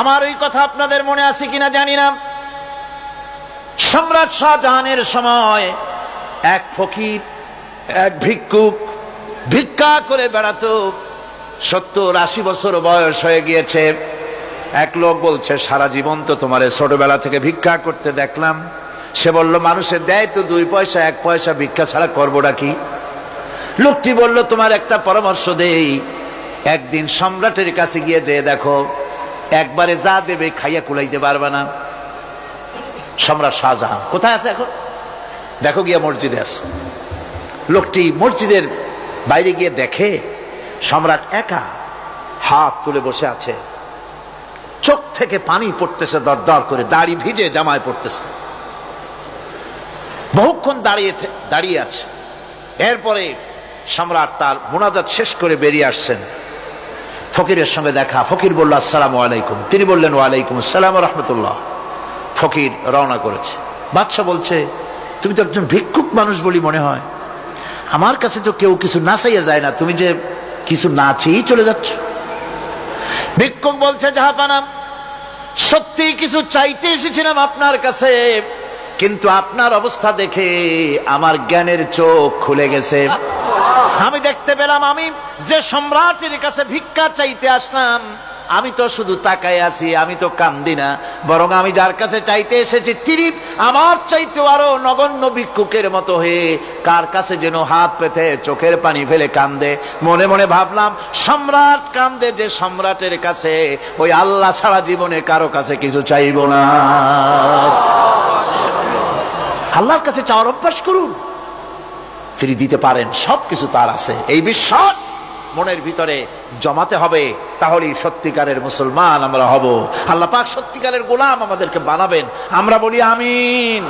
আমার ওই কথা আপনাদের মনে আছে কিনা জানি না। সম্রাট শাহজাহানের সময় এক ফকির, এক ভিক্ষুক ভিক্ষা করে বেড়াতো। 70-80 বছর বয়স হয়ে গিয়েছে। এক লোক বলছে, সারা জীবন তো তোমারে ছোটবেলা থেকে ভিক্ষা করতে দেখলাম। সে বলল, মানুষের দেয় তো 2 পয়সা 1 পয়সা, ভিক্ষা ছাড়া করবোটা কি? লোকটি বলল, তোমার একটা পরামর্শ দেই, একদিন সম্রাটের কাছে গিয়ে যে দেখো, একবারে যা দেবে খাইয়া কুলাইতে পারবে না। সম্রাট শাহজাহান কোথায় আছে এখন? দেখো গিয়া মসজিদে আছে। লোকটি মসজিদের বাইরে গিয়ে দেখে সম্রাট একা হাত তুলে বসে আছে, চোখ থেকে পানি পড়তেছে দর দর করে, দাড়ি ভিজে জামায় পড়তেছে। বহুক্ষণ দাঁড়িয়ে আছে। এরপরে সম্রাট তার মুনাজাত শেষ করে বেরিয়ে আসছেন। ফকিরের সঙ্গে দেখা। ফকির বলল, আসসালামু আলাইকুম। তিনি বললেন, ওয়ালাইকুম আসসালাম রাহমাতুল্লাহ। ফকির রওনা করেছে। বাদশা বলছে, তুমি তো একজন ভিক্ষুক মানুষ বলি মনে হয়, আমার কাছে তো কেউ কিছু না চাইয়া যায় না, তুমি যে কিছু না চেয়েই চলে যাচ্ছ। ভিক্ষুক বলছে, জাহাপানা, সত্যি কিছু চাইতে এসেছিলাম আপনার কাছে, কিন্তু আপনার অবস্থা দেখে আমার জ্ঞানের চোখ খুলে গেছে। আমি দেখতে পেলাম আমি যে সম্রাটের কাছে ভিক্ষা চাইতে আসলাম, আমি তো শুধু তাকায় আছি, আমি তো কান্দি না, বরং আমি যার কাছে চাইতে এসেছি তিনি আমার চাইতে আরো নগণ্য ভিক্ষুকের মতো হয়ে কার কাছে যেন হাত পেতে চোখের পানি ফেলে কান্দে। মনে মনে ভাবলাম, সম্রাট কান্দে যে সম্রাটের কাছে, ওই আল্লাহ ছাড়া জীবনে কারো কাছে কিছু চাইব না। আল্লাহর কাছে চাওয়ার অভ্যাস করুন, তিনি দিতে পারেন, সবকিছু তার আছে। এই বিশ্বাস মনের ভিতরে জমাতে হবে, তাহলেই সত্যিকারের মুসলমান আমরা হব। আল্লাহ পাক সত্যিকারের গোলাম আমাদেরকে বানাবেন। আমরা বলি আমিন।